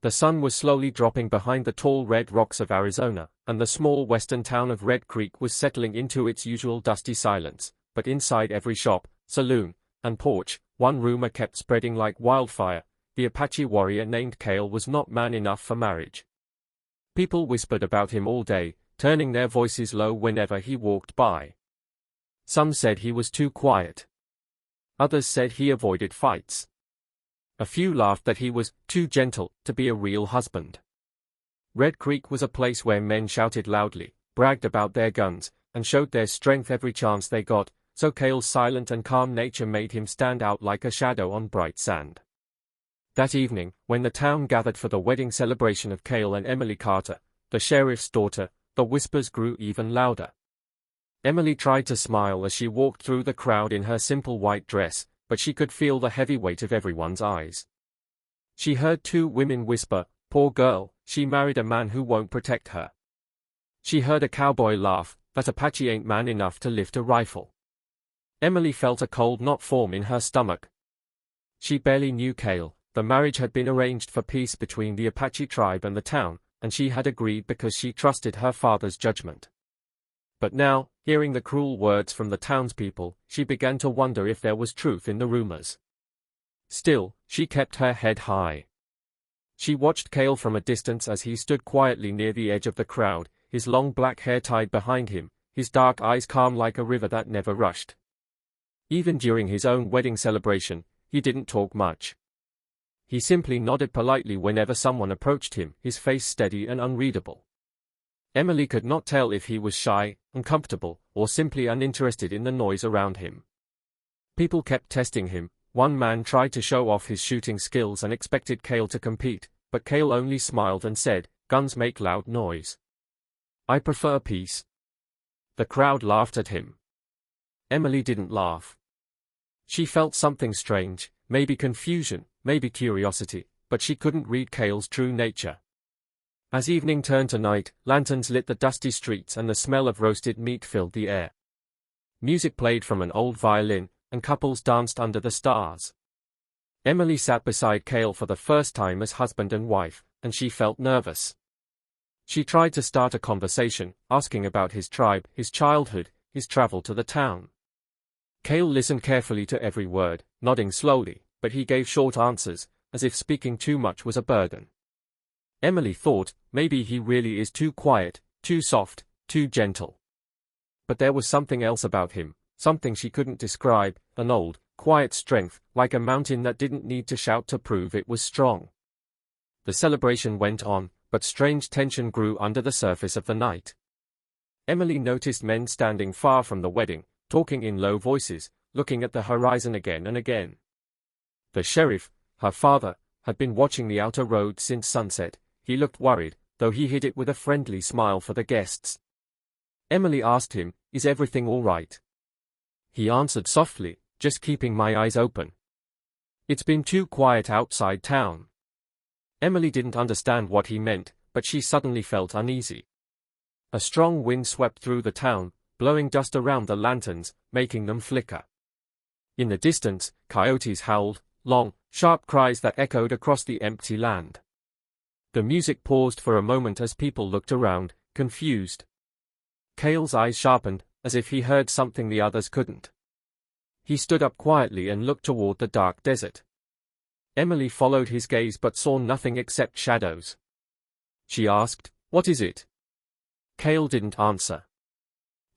The sun was slowly dropping behind the tall red rocks of Arizona, and the small western town of Red Creek was settling into its usual dusty silence, but inside every shop, saloon, and porch, one rumor kept spreading like wildfire: the Apache warrior named Cale was not man enough for marriage. People whispered about him all day, turning their voices low whenever he walked by. Some said he was too quiet. Others said he avoided fights. A few laughed that he was too gentle to be a real husband. Red Creek was a place where men shouted loudly, bragged about their guns, and showed their strength every chance they got, so Cale's silent and calm nature made him stand out like a shadow on bright sand. That evening, when the town gathered for the wedding celebration of Cale and Emily Carter, the sheriff's daughter, the whispers grew even louder. Emily tried to smile as she walked through the crowd in her simple white dress, but she could feel the heavy weight of everyone's eyes. She heard two women whisper, "Poor girl, she married a man who won't protect her." She heard a cowboy laugh, "That Apache ain't man enough to lift a rifle." Emily felt a cold knot form in her stomach. She barely knew Cale. The marriage had been arranged for peace between the Apache tribe and the town, and she had agreed because she trusted her father's judgment. But now, hearing the cruel words from the townspeople, she began to wonder if there was truth in the rumors. Still, she kept her head high. She watched Cale from a distance as he stood quietly near the edge of the crowd, his long black hair tied behind him, his dark eyes calm like a river that never rushed. Even during his own wedding celebration, he didn't talk much. He simply nodded politely whenever someone approached him, his face steady and unreadable. Emily could not tell if he was shy, uncomfortable, or simply uninterested in the noise around him. People kept testing him. One man tried to show off his shooting skills and expected Cale to compete, but Cale only smiled and said, "Guns make loud noise. I prefer peace." The crowd laughed at him. Emily didn't laugh. She felt something strange, maybe confusion, maybe curiosity, but she couldn't read Cale's true nature. As evening turned to night, lanterns lit the dusty streets and the smell of roasted meat filled the air. Music played from an old violin, and couples danced under the stars. Emily sat beside Cale for the first time as husband and wife, and she felt nervous. She tried to start a conversation, asking about his tribe, his childhood, his travel to the town. Cale listened carefully to every word, nodding slowly, but he gave short answers, as if speaking too much was a burden. Emily thought, maybe he really is too quiet, too soft, too gentle. But there was something else about him, something she couldn't describe, an old, quiet strength, like a mountain that didn't need to shout to prove it was strong. The celebration went on, but strange tension grew under the surface of the night. Emily noticed men standing far from the wedding, talking in low voices, looking at the horizon again and again. The sheriff, her father, had been watching the outer road since sunset. He looked worried, though he hid it with a friendly smile for the guests. Emily asked him, "Is everything all right?" He answered softly, "Just keeping my eyes open. It's been too quiet outside town." Emily didn't understand what he meant, but she suddenly felt uneasy. A strong wind swept through the town, blowing dust around the lanterns, making them flicker. In the distance, coyotes howled, long, sharp cries that echoed across the empty land. The music paused for a moment as people looked around, confused. Cale's eyes sharpened, as if he heard something the others couldn't. He stood up quietly and looked toward the dark desert. Emily followed his gaze but saw nothing except shadows. She asked, "What is it?" Cale didn't answer.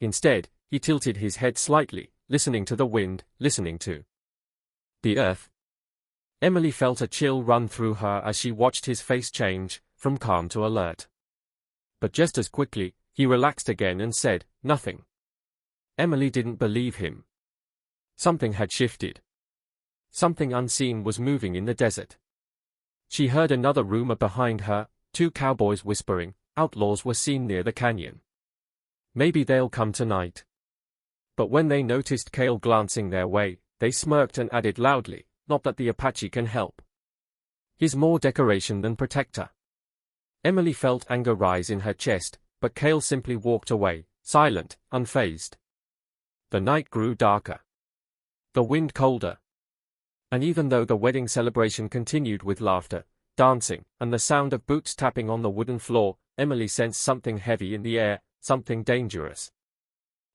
Instead, he tilted his head slightly, listening to the wind, listening to the earth. Emily felt a chill run through her as she watched his face change, from calm to alert. But just as quickly, he relaxed again and said, "Nothing." Emily didn't believe him. Something had shifted. Something unseen was moving in the desert. She heard another rumor behind her, two cowboys whispering, outlaws were seen near the canyon. Maybe they'll come tonight. But when they noticed Cale glancing their way, they smirked and added loudly, "Not that the Apache can help. He's more decoration than protector." Emily felt anger rise in her chest, but Cale simply walked away, silent, unfazed. The night grew darker. The wind colder. And even though the wedding celebration continued with laughter, dancing, and the sound of boots tapping on the wooden floor, Emily sensed something heavy in the air, something dangerous.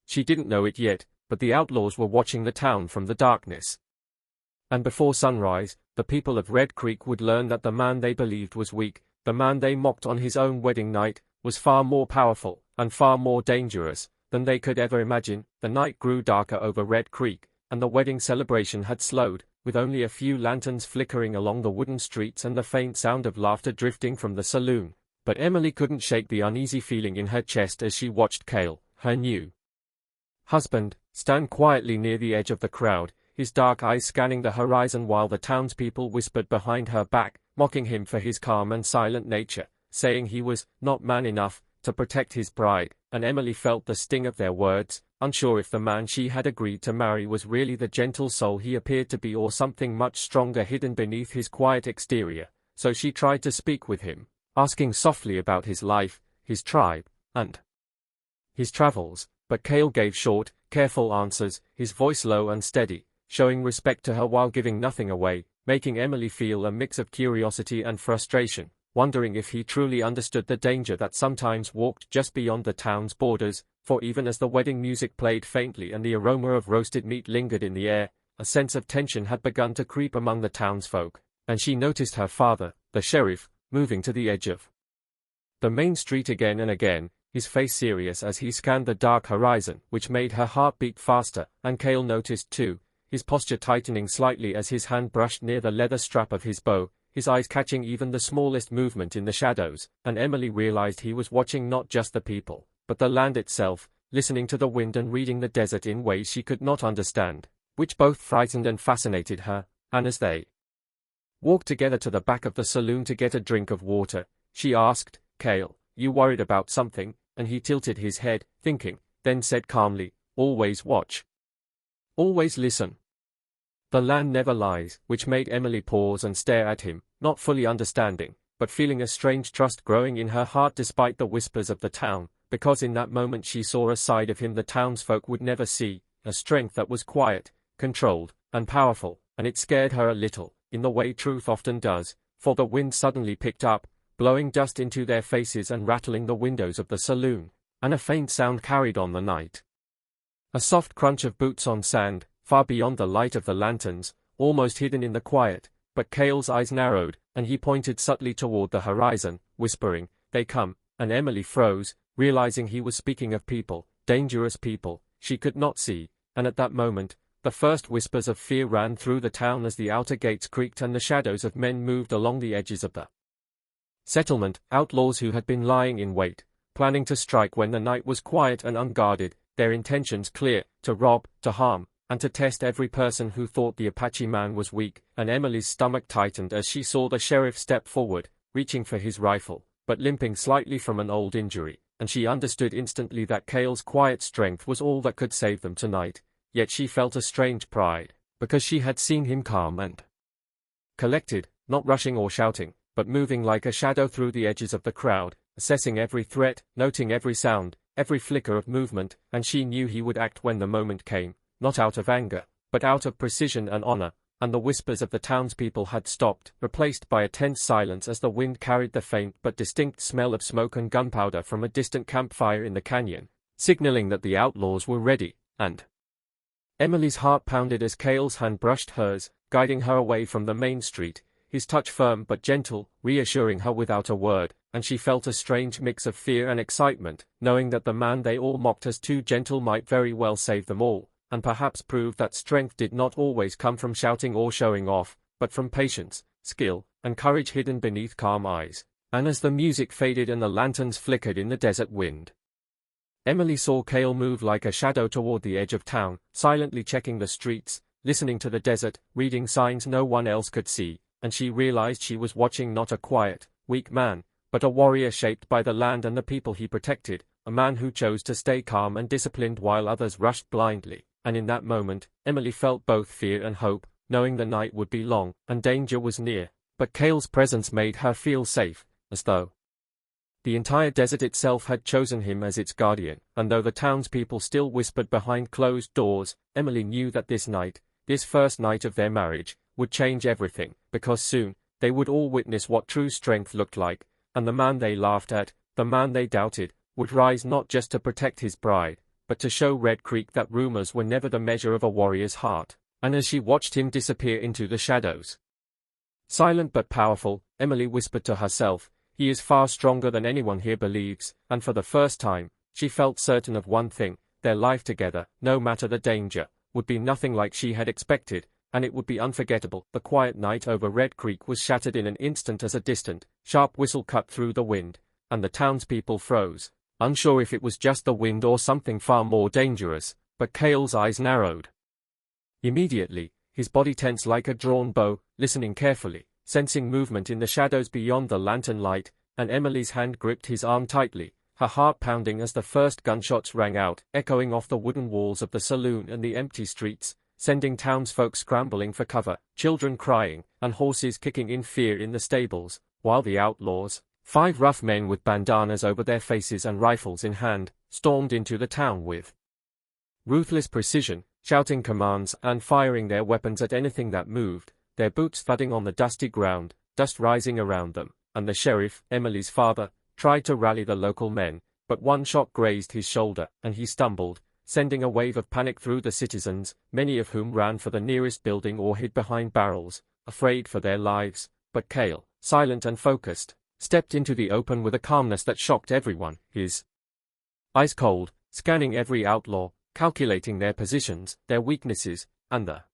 She didn't know it yet, but the outlaws were watching the town from the darkness. And before sunrise, the people of Red Creek would learn that the man they believed was weak, the man they mocked on his own wedding night, was far more powerful, and far more dangerous, than they could ever imagine. The night grew darker over Red Creek, and the wedding celebration had slowed, with only a few lanterns flickering along the wooden streets and the faint sound of laughter drifting from the saloon. But Emily couldn't shake the uneasy feeling in her chest as she watched Cale, her new husband, stand quietly near the edge of the crowd, his dark eyes scanning the horizon while the townspeople whispered behind her back, mocking him for his calm and silent nature, saying he was not man enough to protect his bride, and Emily felt the sting of their words, unsure if the man she had agreed to marry was really the gentle soul he appeared to be or something much stronger hidden beneath his quiet exterior. So she tried to speak with him, asking softly about his life, his tribe, and his travels, but Cale gave short, careful answers, his voice low and steady, showing respect to her while giving nothing away, making Emily feel a mix of curiosity and frustration, wondering if he truly understood the danger that sometimes walked just beyond the town's borders, for even as the wedding music played faintly and the aroma of roasted meat lingered in the air, a sense of tension had begun to creep among the townsfolk, and she noticed her father, the sheriff, moving to the edge of the main street again and again, his face serious as he scanned the dark horizon, which made her heart beat faster, and Cale noticed too, his posture tightening slightly as his hand brushed near the leather strap of his bow, his eyes catching even the smallest movement in the shadows, and Emily realized he was watching not just the people, but the land itself, listening to the wind and reading the desert in ways she could not understand, which both frightened and fascinated her. And as they walked together to the back of the saloon to get a drink of water, she asked, "Cale, you worried about something?" And he tilted his head, thinking, then said calmly, "Always watch. Always listen. The land never lies," which made Emily pause and stare at him, not fully understanding, but feeling a strange trust growing in her heart despite the whispers of the town, because in that moment she saw a side of him the townsfolk would never see, a strength that was quiet, controlled, and powerful, and it scared her a little, in the way truth often does, for the wind suddenly picked up, blowing dust into their faces and rattling the windows of the saloon, and a faint sound carried on the night. A soft crunch of boots on sand, far beyond the light of the lanterns, almost hidden in the quiet, but Cale's eyes narrowed, and he pointed subtly toward the horizon, whispering, "They come," and Emily froze, realizing he was speaking of people, dangerous people, she could not see, and at that moment, the first whispers of fear ran through the town as the outer gates creaked and the shadows of men moved along the edges of the settlement, outlaws who had been lying in wait, planning to strike when the night was quiet and unguarded, their intentions clear, to rob, to harm, and to test every person who thought the Apache man was weak, and Emily's stomach tightened as she saw the sheriff step forward, reaching for his rifle, but limping slightly from an old injury, and she understood instantly that Cale's quiet strength was all that could save them tonight, yet she felt a strange pride, because she had seen him calm and collected, not rushing or shouting, but moving like a shadow through the edges of the crowd, assessing every threat, noting every sound, every flicker of movement, and she knew he would act when the moment came, not out of anger, but out of precision and honor, and the whispers of the townspeople had stopped, replaced by a tense silence as the wind carried the faint but distinct smell of smoke and gunpowder from a distant campfire in the canyon, signaling that the outlaws were ready, and Emily's heart pounded as Cale's hand brushed hers, guiding her away from the main street, his touch firm but gentle, reassuring her without a word, and she felt a strange mix of fear and excitement, knowing that the man they all mocked as too gentle might very well save them all, and perhaps prove that strength did not always come from shouting or showing off, but from patience, skill, and courage hidden beneath calm eyes. And as the music faded and the lanterns flickered in the desert wind, Emily saw Cale move like a shadow toward the edge of town, silently checking the streets, listening to the desert, reading signs no one else could see, and she realized she was watching not a quiet, weak man, but a warrior shaped by the land and the people he protected, a man who chose to stay calm and disciplined while others rushed blindly, and in that moment, Emily felt both fear and hope, knowing the night would be long, and danger was near, but Cale's presence made her feel safe, as though the entire desert itself had chosen him as its guardian, and though the townspeople still whispered behind closed doors, Emily knew that this night, this first night of their marriage, would change everything, because soon, they would all witness what true strength looked like, and the man they laughed at, the man they doubted, would rise not just to protect his bride, but to show Red Creek that rumors were never the measure of a warrior's heart. And as she watched him disappear into the shadows, silent but powerful, Emily whispered to herself, "He is far stronger than anyone here believes," and for the first time, she felt certain of one thing: their life together, no matter the danger, would be nothing like she had expected, and it would be unforgettable. The quiet night over Red Creek was shattered in an instant as a distant, sharp whistle cut through the wind, and the townspeople froze, unsure if it was just the wind or something far more dangerous, but Cale's eyes narrowed. Immediately, his body tensed like a drawn bow, listening carefully, sensing movement in the shadows beyond the lantern light, and Emily's hand gripped his arm tightly, her heart pounding as the first gunshots rang out, echoing off the wooden walls of the saloon and the empty streets, sending townsfolk scrambling for cover, children crying, and horses kicking in fear in the stables, while the outlaws, 5 rough men with bandanas over their faces and rifles in hand, stormed into the town with ruthless precision, shouting commands and firing their weapons at anything that moved, their boots thudding on the dusty ground, dust rising around them, and the sheriff, Emily's father, tried to rally the local men, but one shot grazed his shoulder, and he stumbled, sending a wave of panic through the citizens, many of whom ran for the nearest building or hid behind barrels, afraid for their lives. But Cale, silent and focused, stepped into the open with a calmness that shocked everyone, his eyes cold, scanning every outlaw, calculating their positions, their weaknesses, and the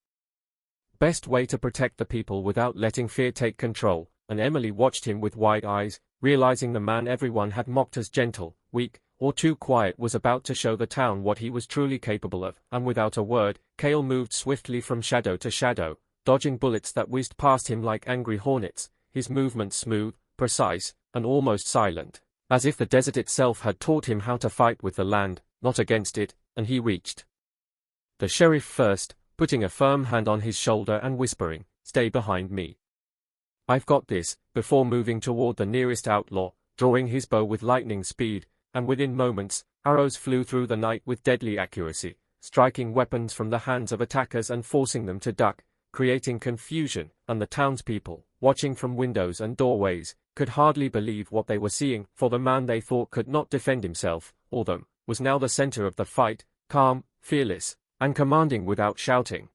best way to protect the people without letting fear take control. And Emily watched him with wide eyes, realizing the man everyone had mocked as gentle, weak, or too quiet was about to show the town what he was truly capable of. And without a word, Cale moved swiftly from shadow to shadow, dodging bullets that whizzed past him like angry hornets, his movements smooth, precise, and almost silent, as if the desert itself had taught him how to fight with the land, not against it. And he reached the sheriff first, putting a firm hand on his shoulder and whispering, "Stay behind me. I've got this," before moving toward the nearest outlaw, drawing his bow with lightning speed, and within moments, arrows flew through the night with deadly accuracy, striking weapons from the hands of attackers and forcing them to duck, creating confusion, and the townspeople, watching from windows and doorways, could hardly believe what they were seeing, for the man they thought could not defend himself, or them, was now the center of the fight, calm, fearless, and commanding without shouting.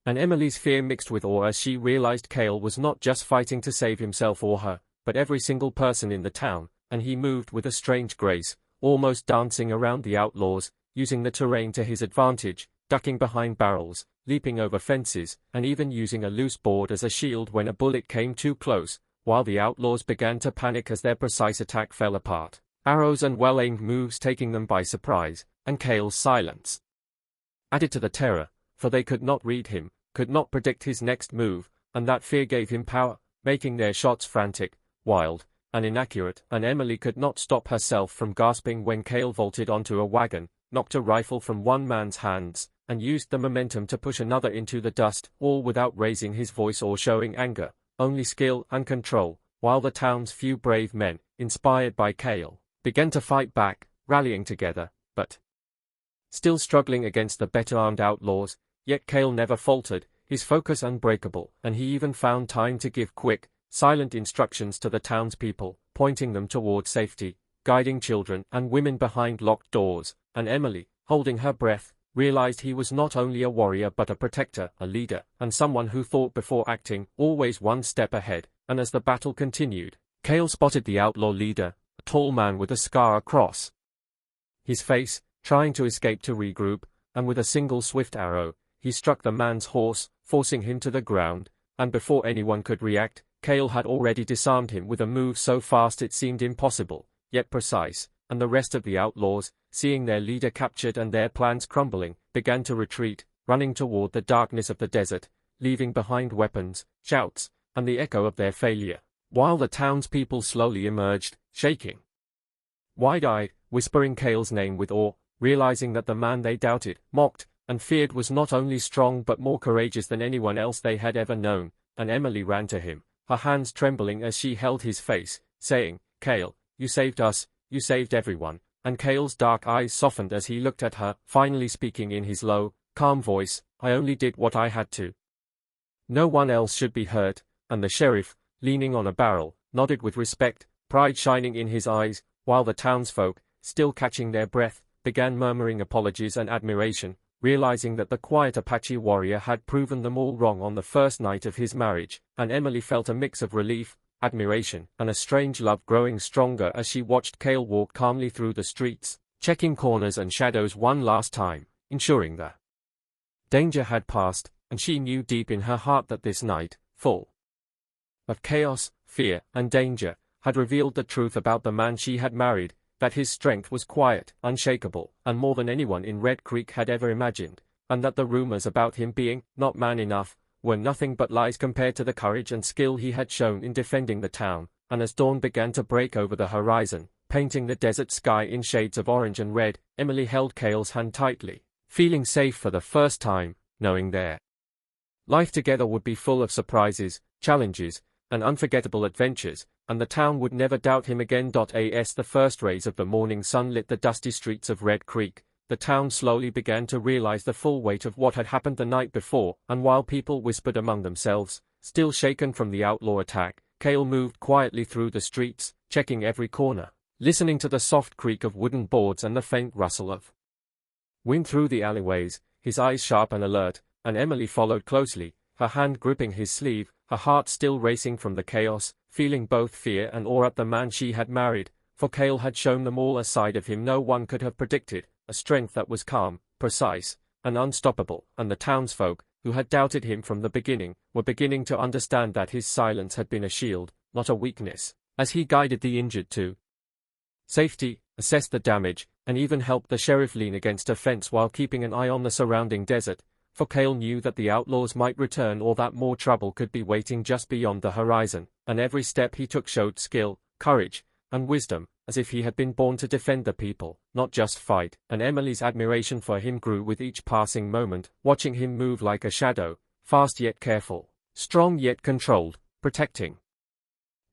And Emily's fear mixed with awe as she realized Cale was not just fighting to save himself or her, but every single person in the town, and he moved with a strange grace, almost dancing around the outlaws, using the terrain to his advantage, ducking behind barrels, leaping over fences, and even using a loose board as a shield when a bullet came too close, while the outlaws began to panic as their precise attack fell apart, arrows and well-aimed moves taking them by surprise, and Cale's silence added to the terror, for they could not read him, could not predict his next move, and that fear gave him power, making their shots frantic, wild, and inaccurate. And Emily could not stop herself from gasping when Cale vaulted onto a wagon, knocked a rifle from one man's hands, and used the momentum to push another into the dust, all without raising his voice or showing anger, only skill and control, while the town's few brave men, inspired by Cale, began to fight back, rallying together, but still struggling against the better-armed outlaws. Yet Cale never faltered, his focus unbreakable, and he even found time to give quick, silent instructions to the townspeople, pointing them toward safety, guiding children and women behind locked doors. And Emily, holding her breath, realized he was not only a warrior but a protector, a leader, and someone who thought before acting, always one step ahead. And as the battle continued, Cale spotted the outlaw leader, a tall man with a scar across his face, trying to escape to regroup, and with a single swift arrow, he struck the man's horse, forcing him to the ground, and before anyone could react, Cale had already disarmed him with a move so fast it seemed impossible, yet precise, and the rest of the outlaws, seeing their leader captured and their plans crumbling, began to retreat, running toward the darkness of the desert, leaving behind weapons, shouts, and the echo of their failure, while the townspeople slowly emerged, shaking, wide-eyed, whispering Cale's name with awe, realizing that the man they doubted, mocked, and feared was not only strong but more courageous than anyone else they had ever known. And Emily ran to him, her hands trembling as she held his face, saying, "Cale, you saved us, you saved everyone." And Cale's dark eyes softened as he looked at her, finally speaking in his low, calm voice, "I only did what I had to. No one else should be hurt." and the sheriff, leaning on a barrel, nodded with respect, pride shining in his eyes, while the townsfolk, still catching their breath, began murmuring apologies and admiration, realizing that the quiet Apache warrior had proven them all wrong on the first night of his marriage, and Emily felt a mix of relief, admiration, and a strange love growing stronger as she watched Cale walk calmly through the streets, checking corners and shadows one last time, ensuring that danger had passed, and she knew deep in her heart that this night, full of chaos, fear, and danger, had revealed the truth about the man she had married, that his strength was quiet, unshakable, and more than anyone in Red Creek had ever imagined, and that the rumors about him being not man enough were nothing but lies compared to the courage and skill he had shown in defending the town. And as dawn began to break over the horizon, painting the desert sky in shades of orange and red, Emily held Cale's hand tightly, feeling safe for the first time, knowing their life together would be full of surprises, challenges, and unforgettable adventures, and the town would never doubt him again. As the first rays of the morning sun lit the dusty streets of Red Creek, the town slowly began to realize the full weight of what had happened the night before, and while people whispered among themselves, still shaken from the outlaw attack, Cale moved quietly through the streets, checking every corner, listening to the soft creak of wooden boards and the faint rustle of wind through the alleyways, his eyes sharp and alert, and Emily followed closely, her hand gripping his sleeve, her heart still racing from the chaos, feeling both fear and awe at the man she had married, for Cale had shown them all a side of him no one could have predicted, a strength that was calm, precise, and unstoppable, and the townsfolk, who had doubted him from the beginning, were beginning to understand that his silence had been a shield, not a weakness, as he guided the injured to safety, assessed the damage, and even helped the sheriff lean against a fence while keeping an eye on the surrounding desert, for Cale knew that the outlaws might return or that more trouble could be waiting just beyond the horizon, and every step he took showed skill, courage, and wisdom, as if he had been born to defend the people, not just fight, and Emily's admiration for him grew with each passing moment, watching him move like a shadow, fast yet careful, strong yet controlled, protecting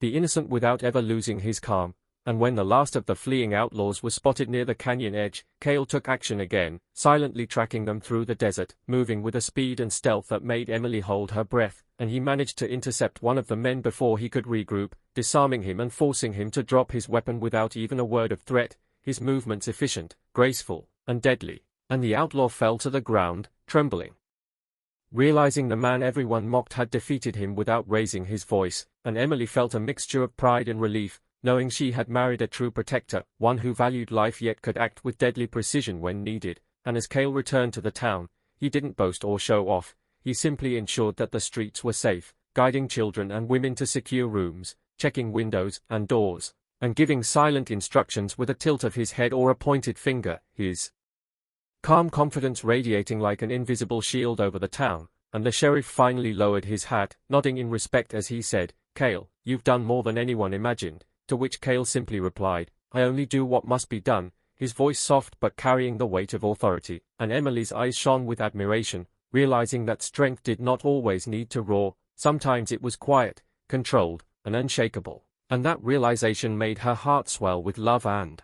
the innocent without ever losing his calm. And when the last of the fleeing outlaws was spotted near the canyon edge, Cale took action again, silently tracking them through the desert, moving with a speed and stealth that made Emily hold her breath, and he managed to intercept one of the men before he could regroup, disarming him and forcing him to drop his weapon without even a word of threat, his movements efficient, graceful, and deadly, and the outlaw fell to the ground, trembling. Realizing the man everyone mocked had defeated him without raising his voice, and Emily felt a mixture of pride and relief, knowing she had married a true protector, one who valued life yet could act with deadly precision when needed, and as Cale returned to the town, he didn't boast or show off, he simply ensured that the streets were safe, guiding children and women to secure rooms, checking windows and doors, and giving silent instructions with a tilt of his head or a pointed finger, his calm confidence radiating like an invisible shield over the town, and the sheriff finally lowered his hat, nodding in respect as he said, "Cale, you've done more than anyone imagined." To which Cale simply replied, "I only do what must be done," his voice soft but carrying the weight of authority, and Emily's eyes shone with admiration, realizing that strength did not always need to roar, sometimes it was quiet, controlled, and unshakable, and that realization made her heart swell with love and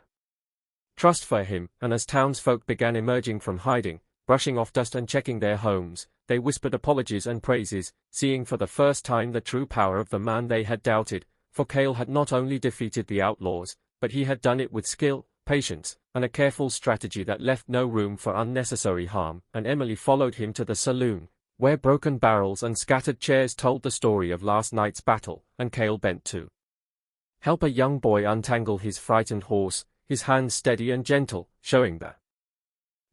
trust for him, and as townsfolk began emerging from hiding, brushing off dust and checking their homes, they whispered apologies and praises, seeing for the first time the true power of the man they had doubted. For Cale had not only defeated the outlaws, but he had done it with skill, patience, and a careful strategy that left no room for unnecessary harm, and Emily followed him to the saloon, where broken barrels and scattered chairs told the story of last night's battle, and Cale bent to help a young boy untangle his frightened horse, his hands steady and gentle, showing the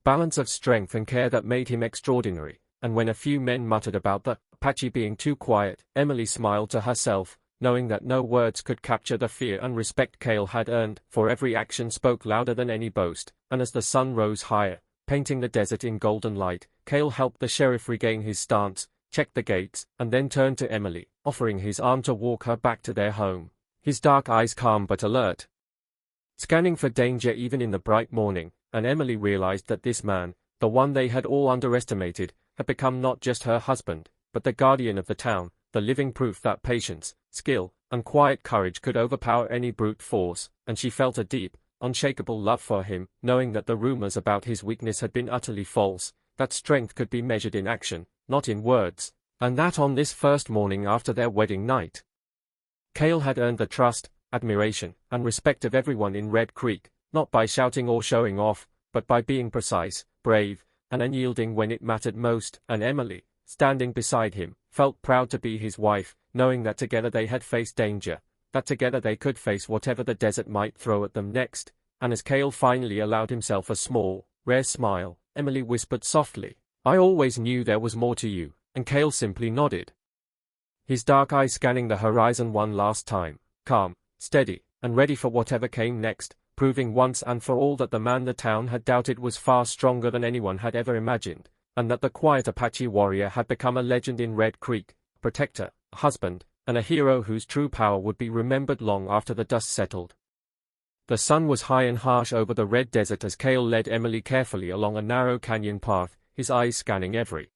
balance of strength and care that made him extraordinary, and when a few men muttered about the Apache being too quiet, Emily smiled to herself, knowing that no words could capture the fear and respect Cale had earned, for every action spoke louder than any boast, and as the sun rose higher, painting the desert in golden light, Cale helped the sheriff regain his stance, checked the gates, and then turned to Emily, offering his arm to walk her back to their home, his dark eyes calm but alert, scanning for danger even in the bright morning, and Emily realized that this man, the one they had all underestimated, had become not just her husband, but the guardian of the town, the living proof that patience, skill, and quiet courage could overpower any brute force, and she felt a deep, unshakable love for him, knowing that the rumors about his weakness had been utterly false, that strength could be measured in action, not in words, And that on this first morning after their wedding night. Cale had earned the trust, admiration, and respect of everyone in Red Creek, not by shouting or showing off, but by being precise, brave, and unyielding when it mattered most, and Emily, standing beside him, felt proud to be his wife, knowing that together they had faced danger, that together they could face whatever the desert might throw at them next, and as Cale finally allowed himself a small, rare smile, Emily whispered softly, "I always knew there was more to you," and Cale simply nodded. His dark eyes scanning the horizon one last time, calm, steady, and ready for whatever came next, proving once and for all that the man the town had doubted was far stronger than anyone had ever imagined, and that the quiet Apache warrior had become a legend in Red Creek, a protector, a husband, and a hero whose true power would be remembered long after the dust settled. The sun was high and harsh over the red desert as Cale led Emily carefully along a narrow canyon path, his eyes scanning every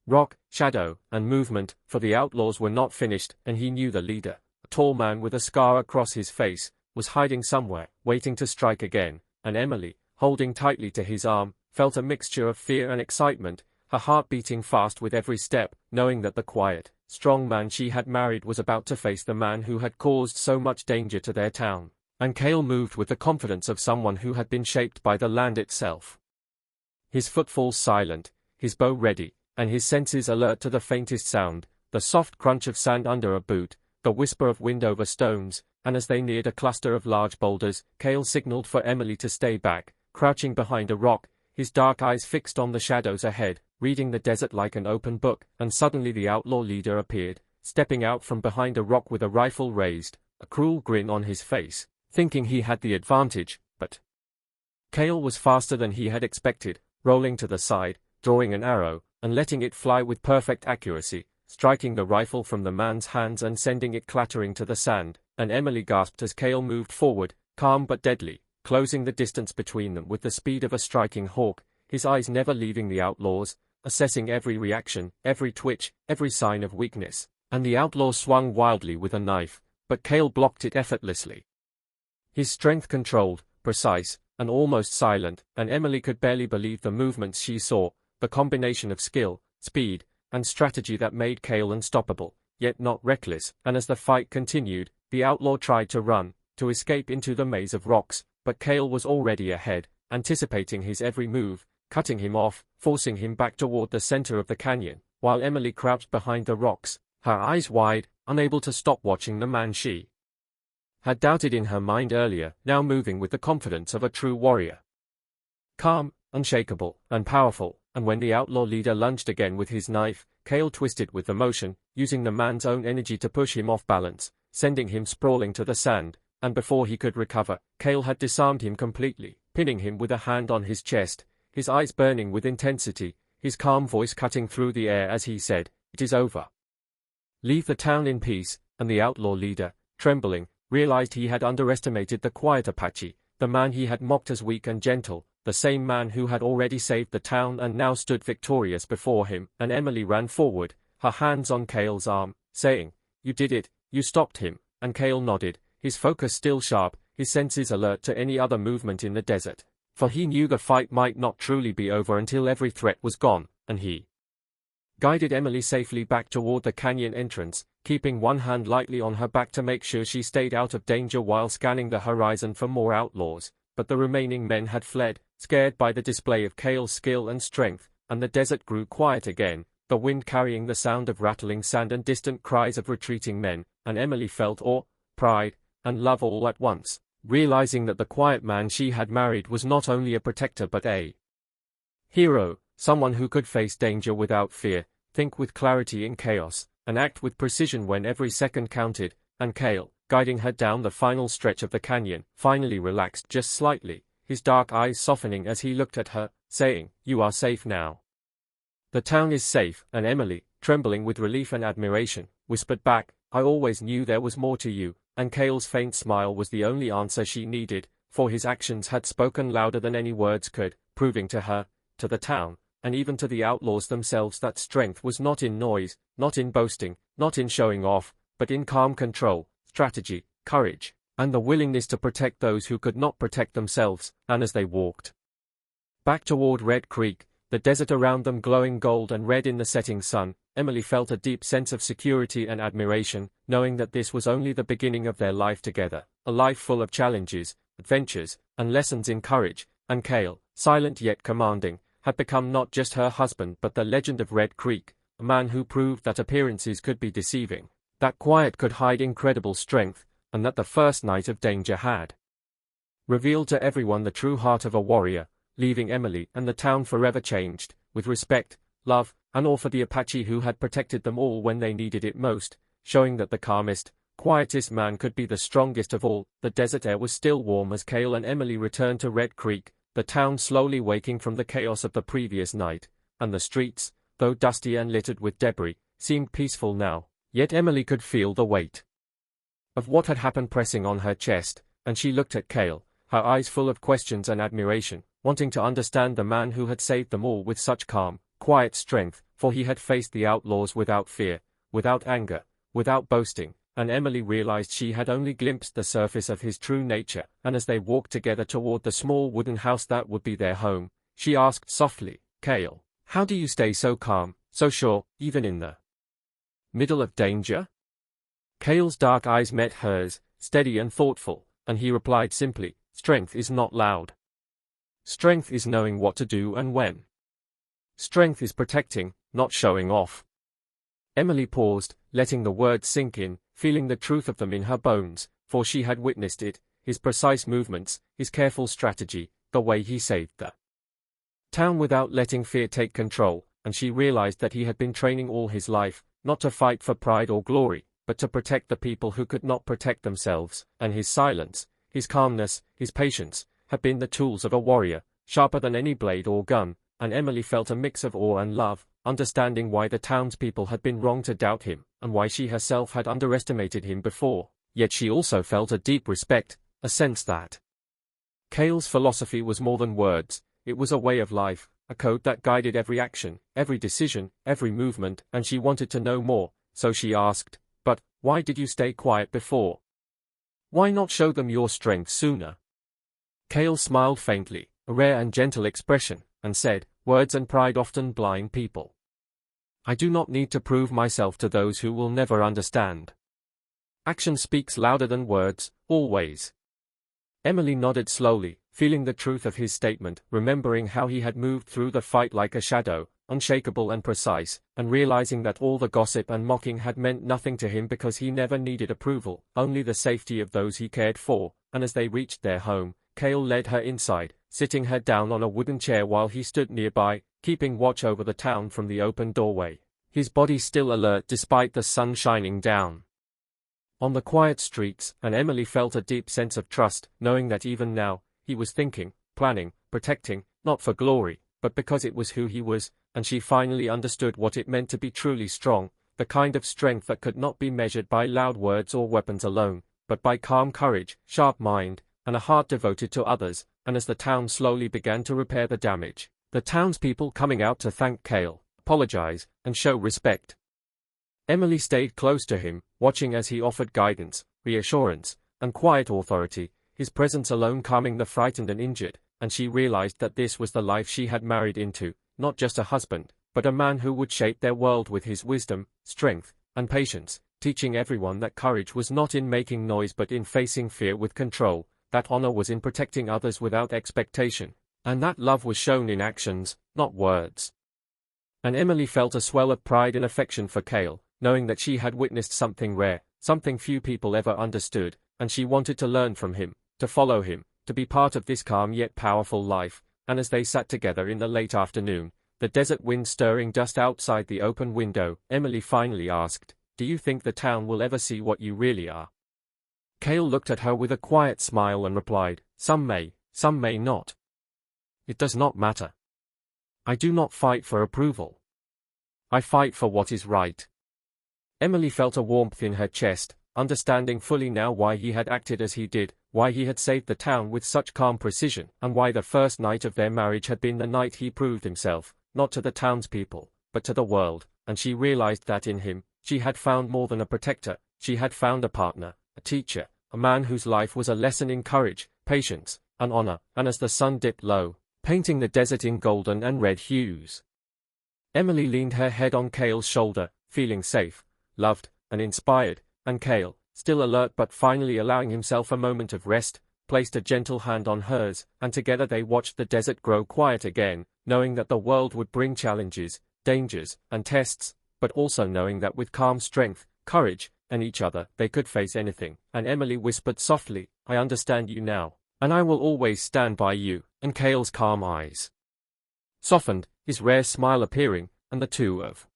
rock, shadow, and movement, for the outlaws were not finished, and he knew the leader, a tall man with a scar across his face, was hiding somewhere, waiting to strike again, and Emily, holding tightly to his arm, felt a mixture of fear and excitement, her heart beating fast with every step, knowing that the quiet, strong man she had married was about to face the man who had caused so much danger to their town, and Cale moved with the confidence of someone who had been shaped by the land itself. His footfalls silent, his bow ready, and his senses alert to the faintest sound, the soft crunch of sand under a boot, the whisper of wind over stones, and as they neared a cluster of large boulders, Cale signaled for Emily to stay back, crouching behind a rock, his dark eyes fixed on the shadows ahead, reading the desert like an open book, and suddenly the outlaw leader appeared, stepping out from behind a rock with a rifle raised, a cruel grin on his face, thinking he had the advantage, but Cale was faster than he had expected, rolling to the side, drawing an arrow, and letting it fly with perfect accuracy, striking the rifle from the man's hands and sending it clattering to the sand, and Emily gasped as Cale moved forward, calm but deadly, closing the distance between them with the speed of a striking hawk, his eyes never leaving the outlaws, assessing every reaction, every twitch, every sign of weakness, and the outlaw swung wildly with a knife, but Cale blocked it effortlessly. His strength controlled, precise, and almost silent, and Emily could barely believe the movements she saw, the combination of skill, speed, and strategy that made Cale unstoppable, yet not reckless, and as the fight continued, the outlaw tried to run, to escape into the maze of rocks, but Cale was already ahead, anticipating his every move, cutting him off, forcing him back toward the center of the canyon, while Emily crouched behind the rocks, her eyes wide, unable to stop watching the man she had doubted in her mind earlier, now moving with the confidence of a true warrior. Calm, unshakable, and powerful, and when the outlaw leader lunged again with his knife, Cale twisted with the motion, using the man's own energy to push him off balance, sending him sprawling to the sand, and before he could recover, Cale had disarmed him completely, pinning him with a hand on his chest, his eyes burning with intensity, his calm voice cutting through the air as he said, "It is over. Leave the town in peace," and the outlaw leader, trembling, realized he had underestimated the quiet Apache, the man he had mocked as weak and gentle, the same man who had already saved the town and now stood victorious before him, and Emily ran forward, her hands on Cale's arm, saying, "You did it, you stopped him," and Cale nodded, his focus still sharp, his senses alert to any other movement in the desert, for he knew the fight might not truly be over until every threat was gone, and he guided Emily safely back toward the canyon entrance, keeping one hand lightly on her back to make sure she stayed out of danger while scanning the horizon for more outlaws, but the remaining men had fled, scared by the display of Cale's skill and strength, and the desert grew quiet again, the wind carrying the sound of rattling sand and distant cries of retreating men, and Emily felt awe, pride, and love all at once, realizing that the quiet man she had married was not only a protector but a hero, someone who could face danger without fear, think with clarity in chaos, and act with precision when every second counted, and Cale, guiding her down the final stretch of the canyon, finally relaxed just slightly, his dark eyes softening as he looked at her, saying, "You are safe now. The town is safe," and Emily, trembling with relief and admiration, whispered back, "I always knew there was more to you," and Cale's faint smile was the only answer she needed, for his actions had spoken louder than any words could, proving to her, to the town, and even to the outlaws themselves that strength was not in noise, not in boasting, not in showing off, but in calm control, strategy, courage, and the willingness to protect those who could not protect themselves, and as they walked back toward Red Creek, the desert around them glowing gold and red in the setting sun, Emily felt a deep sense of security and admiration, knowing that this was only the beginning of their life together, a life full of challenges, adventures, and lessons in courage. And Cale, silent yet commanding, had become not just her husband but the legend of Red Creek, a man who proved that appearances could be deceiving, that quiet could hide incredible strength, and that the first night of danger had revealed to everyone the true heart of a warrior, leaving Emily and the town forever changed, with respect, love, and awe for the Apache who had protected them all when they needed it most, showing that the calmest, quietest man could be the strongest of all. The desert air was still warm as Cale and Emily returned to Red Creek, the town slowly waking from the chaos of the previous night, and the streets, though dusty and littered with debris, seemed peaceful now, yet Emily could feel the weight of what had happened pressing on her chest, and she looked at Cale, her eyes full of questions and admiration, wanting to understand the man who had saved them all with such calm, quiet strength, for he had faced the outlaws without fear, without anger, without boasting, and Emily realized she had only glimpsed the surface of his true nature, and as they walked together toward the small wooden house that would be their home, she asked softly, "Cale, how do you stay so calm, so sure, even in the middle of danger?" Cale's dark eyes met hers, steady and thoughtful, and he replied simply, "Strength is not loud. Strength is knowing what to do and when. Strength is protecting, not showing off." Emily paused, letting the words sink in, feeling the truth of them in her bones, for she had witnessed it, his precise movements, his careful strategy, the way he saved the town without letting fear take control, and she realized that he had been training all his life, not to fight for pride or glory, but to protect the people who could not protect themselves, and his silence, his calmness, his patience, had been the tools of a warrior, sharper than any blade or gun, and Emily felt a mix of awe and love, understanding why the townspeople had been wrong to doubt him, and why she herself had underestimated him before. Yet she also felt a deep respect, a sense that Cale's philosophy was more than words, it was a way of life, a code that guided every action, every decision, every movement, and she wanted to know more, so she asked, "But, why did you stay quiet before? Why not show them your strength sooner?" Cale smiled faintly, a rare and gentle expression, and said, "Words and pride often blind people. I do not need to prove myself to those who will never understand. Action speaks louder than words, always." Emily nodded slowly, feeling the truth of his statement, remembering how he had moved through the fight like a shadow, unshakable and precise, and realizing that all the gossip and mocking had meant nothing to him because he never needed approval, only the safety of those he cared for. And as they reached their home, Cale led her inside, sitting her down on a wooden chair while he stood nearby, keeping watch over the town from the open doorway, his body still alert despite the sun shining down on the quiet streets, and Emily felt a deep sense of trust, knowing that even now, he was thinking, planning, protecting, not for glory, but because it was who he was, and she finally understood what it meant to be truly strong, the kind of strength that could not be measured by loud words or weapons alone, but by calm courage, sharp mind, and a heart devoted to others. And as the town slowly began to repair the damage, the townspeople coming out to thank Cale, apologize, and show respect, Emily stayed close to him, watching as he offered guidance, reassurance, and quiet authority, his presence alone calming the frightened and injured, and she realized that this was the life she had married into, not just a husband, but a man who would shape their world with his wisdom, strength, and patience, teaching everyone that courage was not in making noise but in facing fear with control, that honor was in protecting others without expectation, and that love was shown in actions, not words. And Emily felt a swell of pride and affection for Cale, knowing that she had witnessed something rare, something few people ever understood, and she wanted to learn from him, to follow him, to be part of this calm yet powerful life. And as they sat together in the late afternoon, the desert wind stirring dust outside the open window, Emily finally asked, "Do you think the town will ever see what you really are?" Cale looked at her with a quiet smile and replied, some may not. It does not matter. I do not fight for approval. I fight for what is right." Emily felt a warmth in her chest, understanding fully now why he had acted as he did, why he had saved the town with such calm precision, and why the first night of their marriage had been the night he proved himself, not to the townspeople, but to the world, and she realized that in him, she had found more than a protector, she had found a partner, a teacher, a man whose life was a lesson in courage, patience, and honor. And as the sun dipped low, painting the desert in golden and red hues. Emily leaned her head on Cale's shoulder, feeling safe, loved, and inspired, and Cale, still alert but finally allowing himself a moment of rest, placed a gentle hand on hers, and together they watched the desert grow quiet again, knowing that the world would bring challenges, dangers, and tests, but also knowing that with calm strength, courage, and each other, they could face anything. And Emily whispered softly, "I understand you now, and I will always stand by you." And Cale's calm eyes softened, his rare smile appearing, and the two of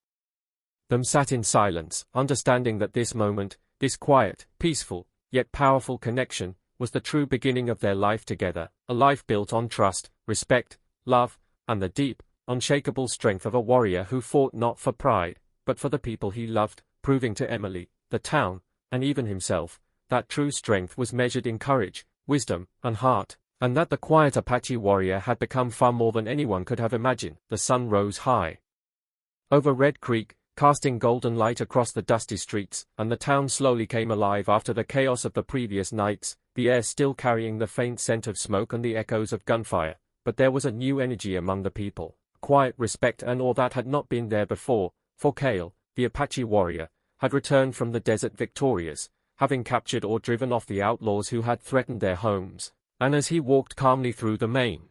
them sat in silence, understanding that this moment, this quiet, peaceful, yet powerful connection, was the true beginning of their life together, a life built on trust, respect, love, and the deep, unshakable strength of a warrior who fought not for pride, but for the people he loved, proving to Emily, the town, and even himself, that true strength was measured in courage, wisdom, and heart, and that the quiet Apache warrior had become far more than anyone could have imagined. The sun rose high over Red Creek, casting golden light across the dusty streets, and the town slowly came alive after the chaos of the previous nights, the air still carrying the faint scent of smoke and the echoes of gunfire, but there was a new energy among the people, quiet respect and awe that had not been there before, for Cale, the Apache warrior, had returned from the desert victorious, having captured or driven off the outlaws who had threatened their homes, and as he walked calmly through the main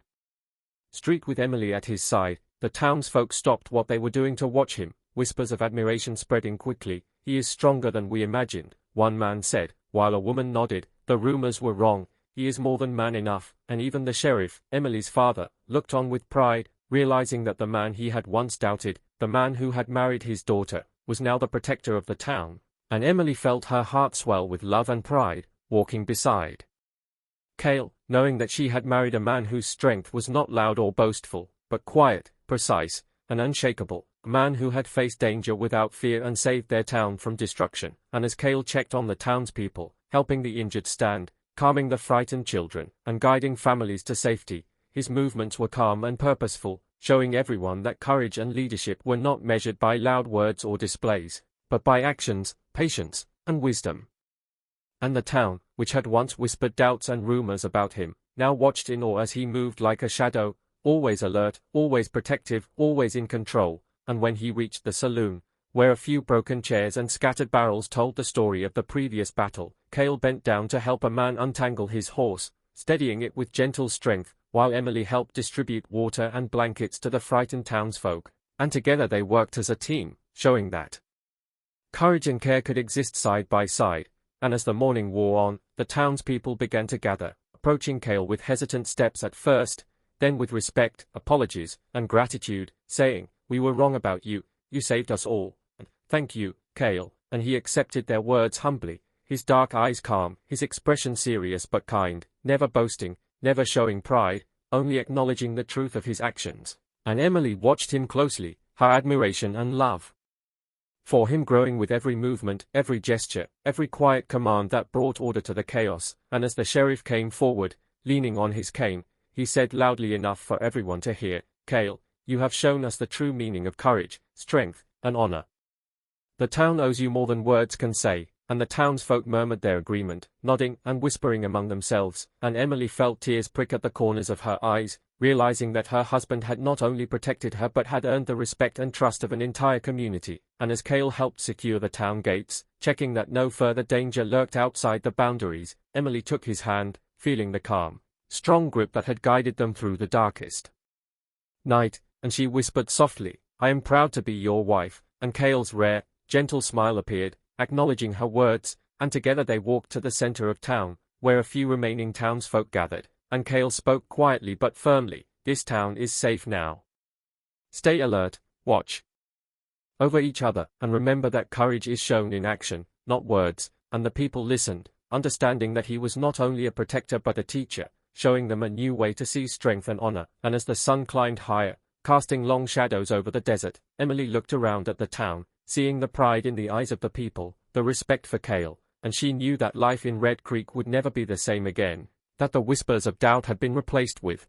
street with Emily at his side, the townsfolk stopped what they were doing to watch him, whispers of admiration spreading quickly. "He is stronger than we imagined," one man said, while a woman nodded. "The rumors were wrong. He is more than man enough." And even the sheriff, Emily's father, looked on with pride, realizing that the man he had once doubted, the man who had married his daughter, was now the protector of the town, and Emily felt her heart swell with love and pride, walking beside Cale, knowing that she had married a man whose strength was not loud or boastful, but quiet, precise, and unshakable, a man who had faced danger without fear and saved their town from destruction. And as Cale checked on the townspeople, helping the injured stand, calming the frightened children, and guiding families to safety, his movements were calm and purposeful, showing everyone that courage and leadership were not measured by loud words or displays, but by actions, patience, and wisdom. And the town, which had once whispered doubts and rumors about him, now watched in awe as he moved like a shadow, always alert, always protective, always in control. And when he reached the saloon, where a few broken chairs and scattered barrels told the story of the previous battle, Cale bent down to help a man untangle his horse, steadying it with gentle strength, while Emily helped distribute water and blankets to the frightened townsfolk, and together they worked as a team, showing that courage and care could exist side by side. And as the morning wore on, the townspeople began to gather, approaching Cale with hesitant steps at first, then with respect, apologies, and gratitude, saying, "We were wrong about you, you saved us all, and thank you, Cale." And he accepted their words humbly, his dark eyes calm, his expression serious but kind, never boasting, never showing pride, only acknowledging the truth of his actions. And Emily watched him closely, her admiration and love for him growing with every movement, every gesture, every quiet command that brought order to the chaos. And as the sheriff came forward, leaning on his cane, he said loudly enough for everyone to hear, "Cale, you have shown us the true meaning of courage, strength, and honor. The town owes you more than words can say." And the townsfolk murmured their agreement, nodding and whispering among themselves, and Emily felt tears prick at the corners of her eyes, realizing that her husband had not only protected her but had earned the respect and trust of an entire community. And as Cale helped secure the town gates, checking that no further danger lurked outside the boundaries, Emily took his hand, feeling the calm, strong grip that had guided them through the darkest night, and she whispered softly, "I am proud to be your wife." And Cale's rare, gentle smile appeared, acknowledging her words, and together they walked to the center of town, where a few remaining townsfolk gathered, and Cale spoke quietly but firmly, "This town is safe now. Stay alert, watch over each other, and remember that courage is shown in action, not words." And the people listened, understanding that he was not only a protector but a teacher, showing them a new way to see strength and honor. And as the sun climbed higher, casting long shadows over the desert, Emily looked around at the town, seeing the pride in the eyes of the people, the respect for Cale, and she knew that life in Red Creek would never be the same again, that the whispers of doubt had been replaced with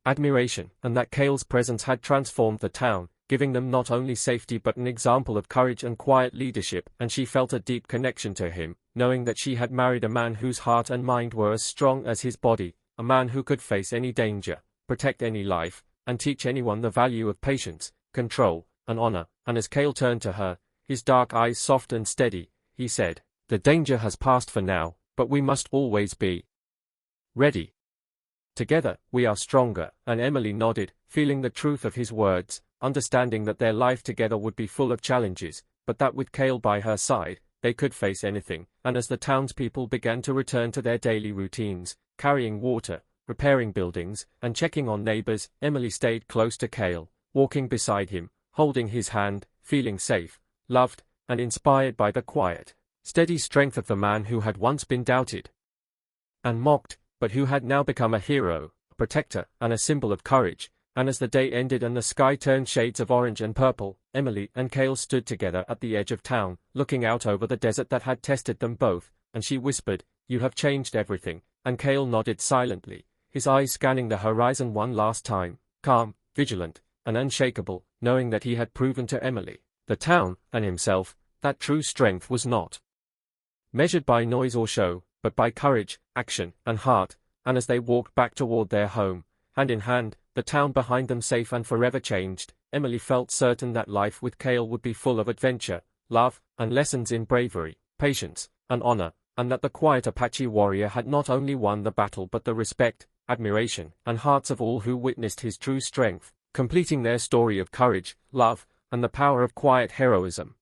admiration, and that Cale's presence had transformed the town, giving them not only safety but an example of courage and quiet leadership. And she felt a deep connection to him, knowing that she had married a man whose heart and mind were as strong as his body, a man who could face any danger, protect any life, and teach anyone the value of patience, control, and honor. And as Cale turned to her, his dark eyes soft and steady, he said, "The danger has passed for now, but we must always be ready. Together, we are stronger." And Emily nodded, feeling the truth of his words, understanding that their life together would be full of challenges, but that with Cale by her side, they could face anything. And as the townspeople began to return to their daily routines, carrying water, repairing buildings, and checking on neighbors, Emily stayed close to Cale, walking beside him, holding his hand, feeling safe, loved, and inspired by the quiet, steady strength of the man who had once been doubted and mocked, but who had now become a hero, a protector, and a symbol of courage. And as the day ended and the sky turned shades of orange and purple, Emily and Cale stood together at the edge of town, looking out over the desert that had tested them both, and she whispered, "You have changed everything," and Cale nodded silently, his eyes scanning the horizon one last time, calm, vigilant, and unshakable, knowing that he had proven to Emily, the town, and himself, that true strength was not measured by noise or show, but by courage, action, and heart. And as they walked back toward their home, hand in hand, the town behind them safe and forever changed, Emily felt certain that life with Cale would be full of adventure, love, and lessons in bravery, patience, and honor, and that the quiet Apache warrior had not only won the battle but the respect, admiration, and hearts of all who witnessed his true strength, completing their story of courage, love, and the power of quiet heroism.